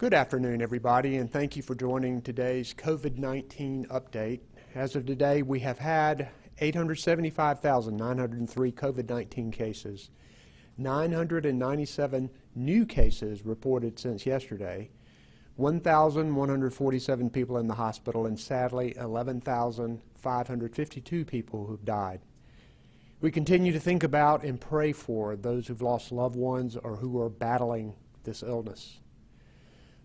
Good afternoon, everybody, and thank you for joining today's COVID-19 update. As of today, we have had 875,903 COVID-19 cases, 997 new cases reported since yesterday, 1,147 people in the hospital, and sadly, 11,552 people who've died. We continue to think about and pray for those who've lost loved ones or who are battling this illness.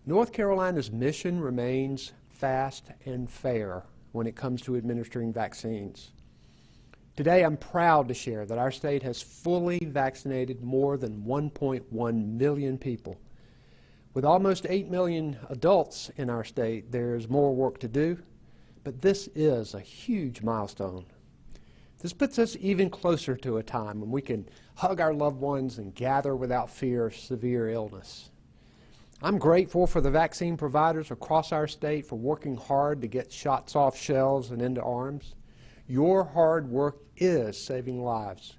North Carolina's mission remains fast and fair when it comes to administering vaccines. Today, I'm proud to share that our state has fully vaccinated more than 1.1 million people. With almost 8 million adults in our state, there's more work to do, but this is a huge milestone. This puts us even closer to a time when we can hug our loved ones and gather without fear of severe illness. I'm grateful for the vaccine providers across our state for working hard to get shots off shelves and into arms. Your hard work is saving lives.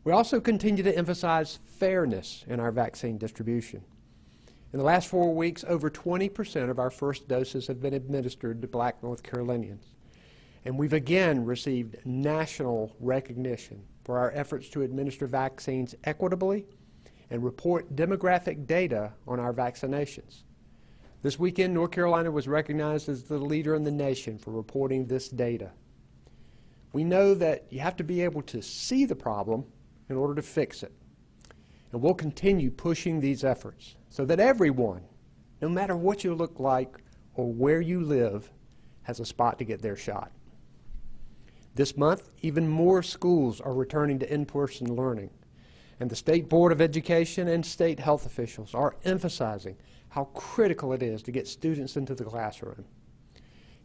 We also continue to emphasize fairness in our vaccine distribution. In the last 4 weeks, over 20% of our first doses have been administered to Black North Carolinians. And we've again received national recognition for our efforts to administer vaccines equitably and report demographic data on our vaccinations. This weekend, North Carolina was recognized as the leader in the nation for reporting this data. We know that you have to be able to see the problem in order to fix it. And we'll continue pushing these efforts so that everyone, no matter what you look like or where you live, has a spot to get their shot. This month, even more schools are returning to in-person learning. And the State Board of Education and state health officials are emphasizing how critical it is to get students into the classroom.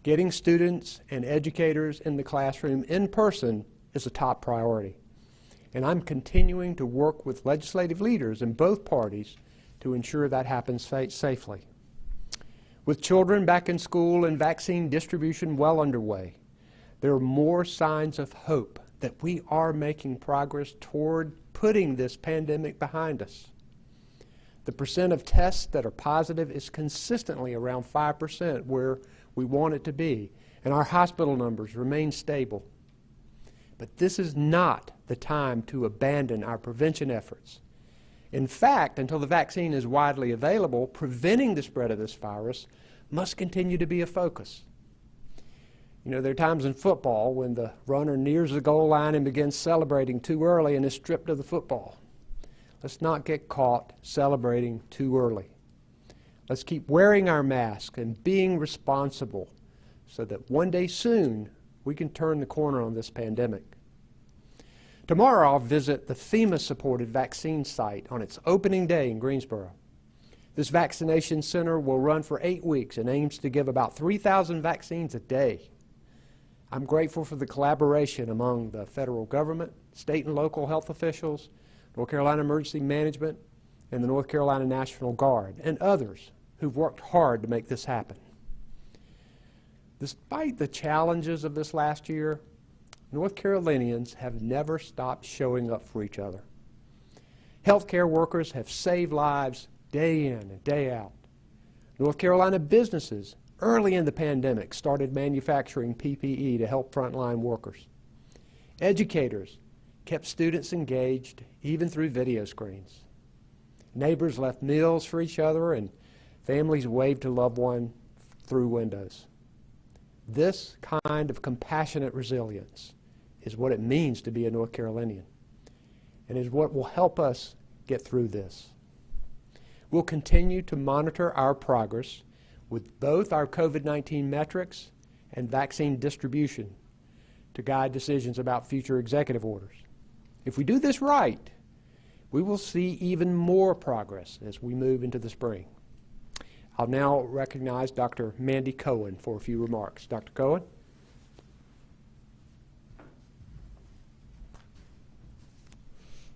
Getting students and educators in the classroom in person is a top priority. And I'm continuing to work with legislative leaders in both parties to ensure that happens safely. With children back in school and vaccine distribution well underway, there are more signs of hope that we are making progress toward putting this pandemic behind us. The percent of tests that are positive is consistently around 5% where we want it to be, and our hospital numbers remain stable. But this is not the time to abandon our prevention efforts. In fact, until the vaccine is widely available, preventing the spread of this virus must continue to be a focus. You know, there are times in football when the runner nears the goal line and begins celebrating too early and is stripped of the football. Let's not get caught celebrating too early. Let's keep wearing our mask and being responsible so that one day soon we can turn the corner on this pandemic. Tomorrow I'll visit the FEMA-supported vaccine site on its opening day in Greensboro. This vaccination center will run for 8 weeks and aims to give about 3,000 vaccines a day. I'm grateful for the collaboration among the federal government, state and local health officials, North Carolina Emergency Management, and the North Carolina National Guard, and others who've worked hard to make this happen. Despite the challenges of this last year, North Carolinians have never stopped showing up for each other. Healthcare workers have saved lives day in and day out. North Carolina businesses early in the pandemic started manufacturing PPE to help frontline workers. Educators kept students engaged even through video screens. Neighbors left meals for each other and families waved to loved ones through windows. This kind of compassionate resilience is what it means to be a North Carolinian and is what will help us get through this. We'll continue to monitor our progress with both our COVID-19 metrics and vaccine distribution to guide decisions about future executive orders. If we do this right, we will see even more progress as we move into the spring. I'll now recognize Dr. Mandy Cohen for a few remarks. Dr. Cohen?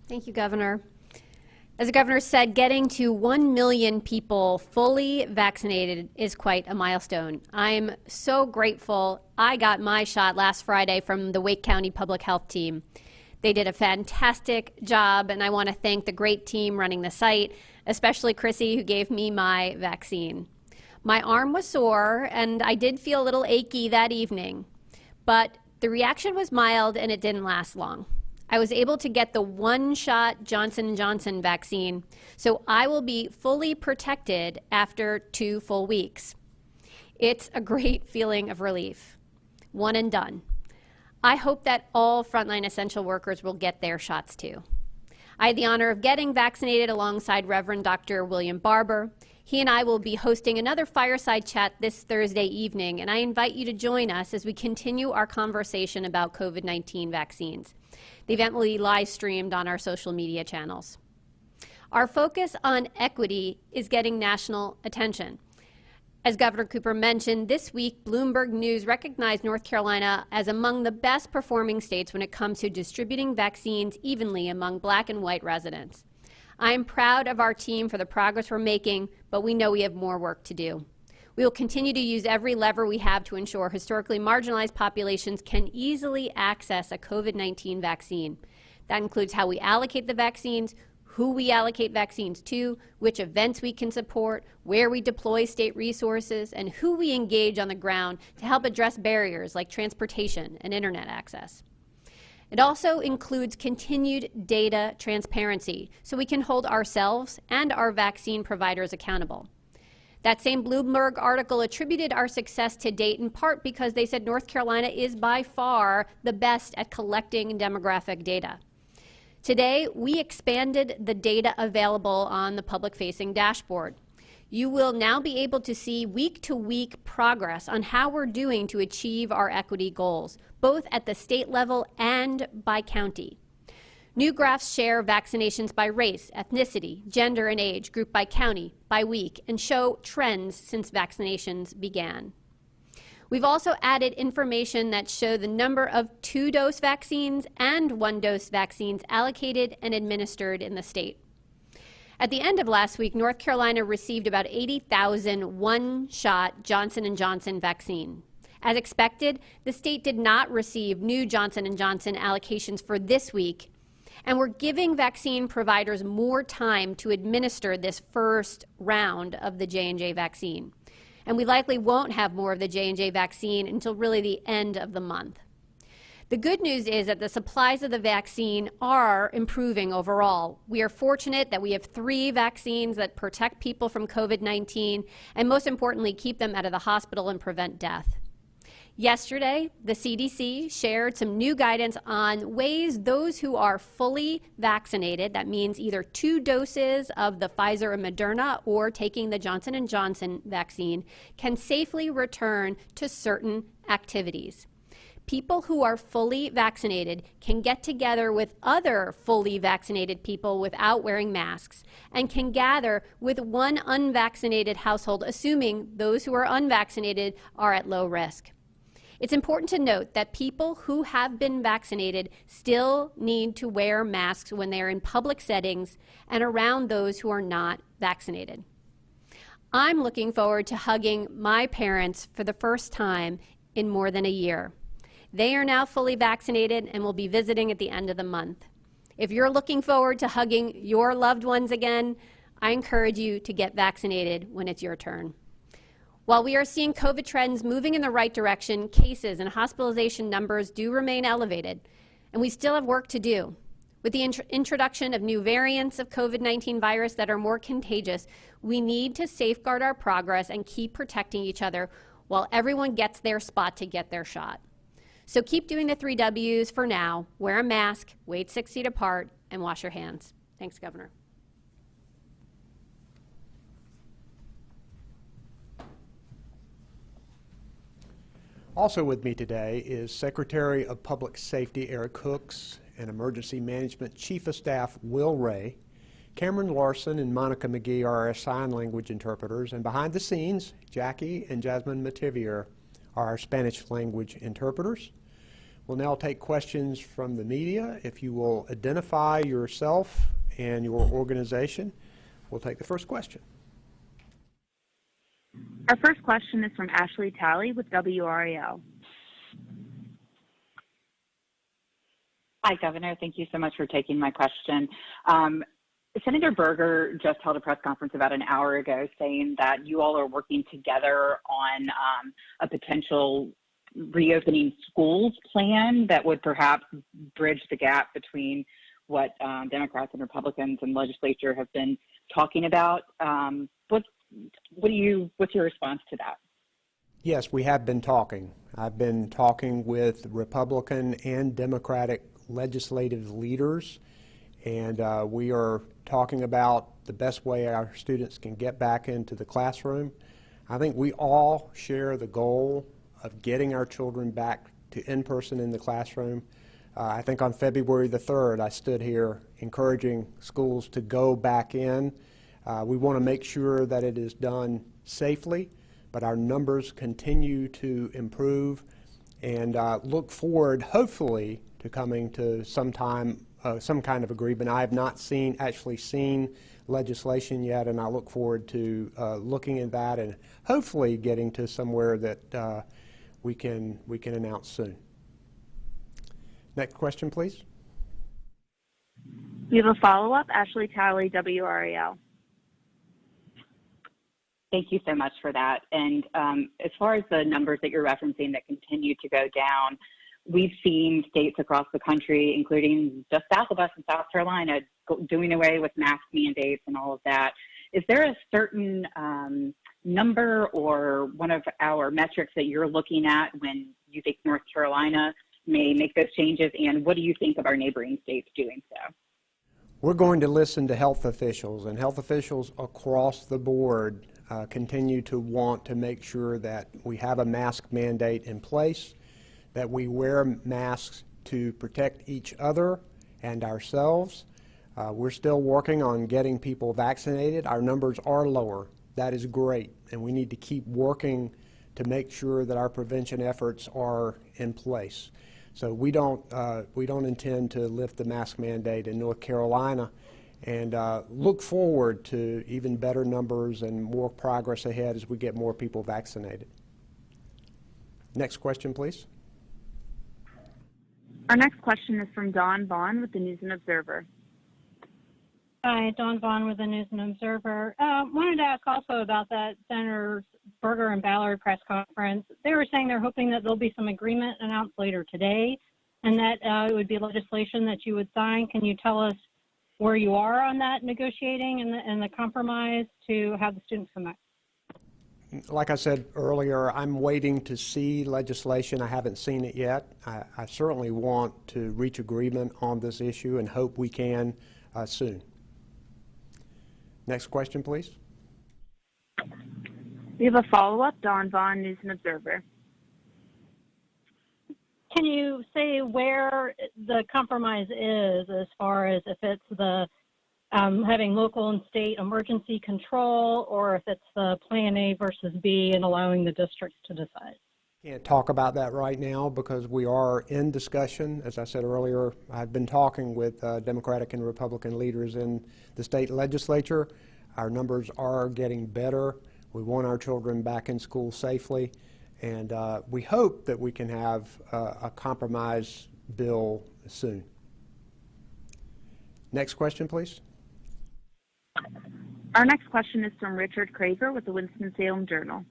Thank you, Governor. As the governor said, getting to 1 million people fully vaccinated is quite a milestone. I'm so grateful I got my shot last Friday from the Wake County Public Health Team. They did a fantastic job, and I want to thank the great team running the site, especially Chrissy, who gave me my vaccine. My arm was sore, and I did feel a little achy that evening, but the reaction was mild and it didn't last long. I was able to get the one-shot Johnson & Johnson vaccine, so I will be fully protected after 2 full weeks. It's a great feeling of relief. One and done. I hope that all frontline essential workers will get their shots too. I had the honor of getting vaccinated alongside Reverend Dr. William Barber. He and I will be hosting another fireside chat this Thursday evening, and I invite you to join us as we continue our conversation about COVID-19 vaccines. The event will be live streamed on our social media channels. Our focus on equity is getting national attention. As Governor Cooper mentioned, this week, Bloomberg News recognized North Carolina as among the best performing states when it comes to distributing vaccines evenly among Black and white residents. I am proud of our team for the progress we're making, but we know we have more work to do. We will continue to use every lever we have to ensure historically marginalized populations can easily access a COVID-19 vaccine. That includes how we allocate the vaccines, who we allocate vaccines to, which events we can support, where we deploy state resources, and who we engage on the ground to help address barriers like transportation and internet access. It also includes continued data transparency so we can hold ourselves and our vaccine providers accountable. That same Bloomberg article attributed our success to date in part because they said North Carolina is by far the best at collecting demographic data. Today, we expanded the data available on the public-facing dashboard. You will now be able to see week-to-week progress on how we're doing to achieve our equity goals, both at the state level and by county. New graphs share vaccinations by race, ethnicity, gender, and age, grouped by county, by week, and show trends since vaccinations began. We've also added information that show the number of 2-dose vaccines and 1-dose vaccines allocated and administered in the state. At the end of last week, North Carolina received about 80,000 one-shot Johnson & Johnson vaccine. As expected, the state did not receive new Johnson & Johnson allocations for this week, and we're giving vaccine providers more time to administer this first round of the J&J vaccine. And we likely won't have more of the J&J vaccine until really the end of the month. The good news is that the supplies of the vaccine are improving overall. We are fortunate that we have 3 vaccines that protect people from COVID-19 and most importantly, keep them out of the hospital and prevent death. Yesterday, the CDC shared some new guidance on ways those who are fully vaccinated, that means either 2 doses of the Pfizer and Moderna or taking the Johnson & Johnson vaccine, can safely return to certain activities. People who are fully vaccinated can get together with other fully vaccinated people without wearing masks and can gather with one unvaccinated household, assuming those who are unvaccinated are at low risk. It's important to note that people who have been vaccinated still need to wear masks when they are in public settings and around those who are not vaccinated. I'm looking forward to hugging my parents for the first time in more than a year. They are now fully vaccinated and will be visiting at the end of the month. If you're looking forward to hugging your loved ones again, I encourage you to get vaccinated when it's your turn. While we are seeing COVID trends moving in the right direction, cases and hospitalization numbers do remain elevated, and we still have work to do. With the introduction of new variants of COVID-19 virus that are more contagious, we need to safeguard our progress and keep protecting each other while everyone gets their spot to get their shot. So keep doing the 3 W's for now. Wear a mask, wait 6 feet apart, and wash your hands. Thanks, Governor. Also with me today is Secretary of Public Safety Eric Hooks and Emergency Management Chief of Staff Will Ray. Cameron Larson and Monica McGee are our sign language interpreters, and behind the scenes, Jackie and Jasmine Mativier are our Spanish language interpreters. We'll now take questions from the media. If you will identify yourself and your organization, we'll take the first question. Our first question is from Ashley Talley with WRAL. Hi, Governor. Thank you so much for taking my question. Senator Berger just held a press conference about an hour ago saying that you all are working together on a potential reopening schools plan that would perhaps bridge the gap between what Democrats and Republicans in the legislature have been talking about. What's your response to that? Yes, we have been talking. I've been talking with Republican and Democratic legislative leaders, and we are talking about the best way our students can get back into the classroom. I think we all share the goal of getting our children back to in-person in the classroom. I think on February the 3rd, I stood here encouraging schools to go back in. We want to make sure that it is done safely, but our numbers continue to improve, and look forward, hopefully, to coming to some kind of agreement. I have not actually seen legislation yet, and I look forward to looking at that and hopefully getting to somewhere that we can announce soon. Next question, please. We have a follow-up. Ashley Talley, WRAL. Thank you so much for that. And as far as the numbers that you're referencing that continue to go down, we've seen states across the country, including just south of us in South Carolina, doing away with mask mandates and all of that. Is there a certain number or one of our metrics that you're looking at when you think North Carolina may make those changes? And what do you think of our neighboring states doing so? We're going to listen to health officials, and health officials across the board continue to want to make sure that we have a mask mandate in place, that we wear masks to protect each other and ourselves. We're still working on getting people vaccinated. Our numbers are lower. That is great, and we need to keep working to make sure that our prevention efforts are in place. So we don't intend to lift the mask mandate in North Carolina, and look forward to even better numbers and more progress ahead as we get more people vaccinated. Next question, please. Our next question is from Dawn Vaughn with the News and Observer. Hi, Dawn Vaughn with the News and Observer. Wanted to ask also about that Senators Berger and Ballard press conference. They were saying they're hoping that there'll be some agreement announced later today, and that it would be legislation that you would sign. Can you tell us where you are on that negotiating and the compromise to have the students come back? Like I said earlier, I'm waiting to see legislation. I haven't seen it yet. I certainly want to reach agreement on this issue and hope we can soon. Next question, please. We have a follow-up. Dawn Vaughn, News and Observer. Can you say where the compromise is as far as if it's the having local and state emergency control, or if it's the Plan A versus B and allowing the districts to decide? Can't talk about that right now because we are in discussion. As I said earlier, I've been talking with Democratic and Republican leaders in the state legislature. Our numbers are getting better. We want our children back in school safely, and we hope that we can have a compromise bill soon. Next question, please. Our next question is from Richard Craver with the Winston-Salem Journal.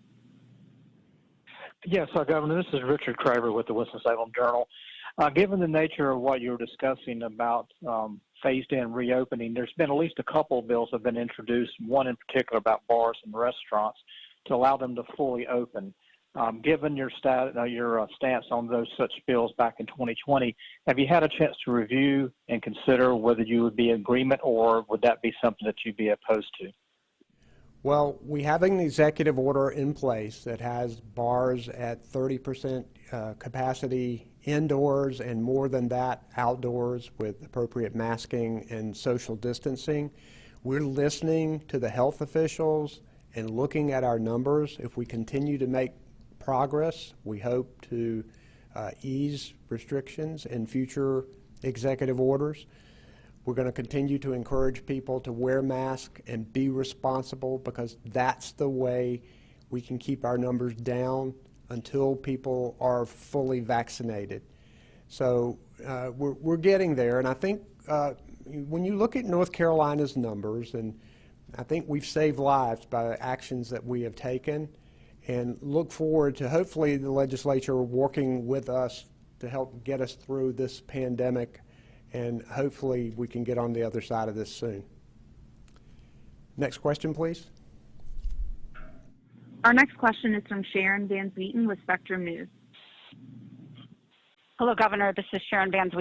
Yes, Governor, this is Richard Craver with the Winston-Salem Journal. Given the nature of what you were discussing about phased-in reopening, there's been at least a couple of bills that have been introduced, one in particular about bars and restaurants, to allow them to fully open. Given your stance on those such bills back in 2020, have you had a chance to review and consider whether you would be in agreement, or would that be something that you'd be opposed to? Well, we have an executive order in place that has bars at 30% capacity indoors and more than that outdoors with appropriate masking and social distancing. We're listening to the health officials and looking at our numbers. If we continue to make progress, we hope to ease restrictions in future executive orders. We're going to continue to encourage people to wear masks and be responsible, because that's the way we can keep our numbers down until people are fully vaccinated. So we're getting there, and I think when you look at North Carolina's numbers, and I think we've saved lives by the actions that we have taken, and look forward to hopefully the legislature working with us to help get us through this pandemic, and hopefully we can get on the other side of this soon. Next question, please. Our next question is from Sharon Van Zwieten with Spectrum News. Hello, Governor. This is Sharon Van Zwieten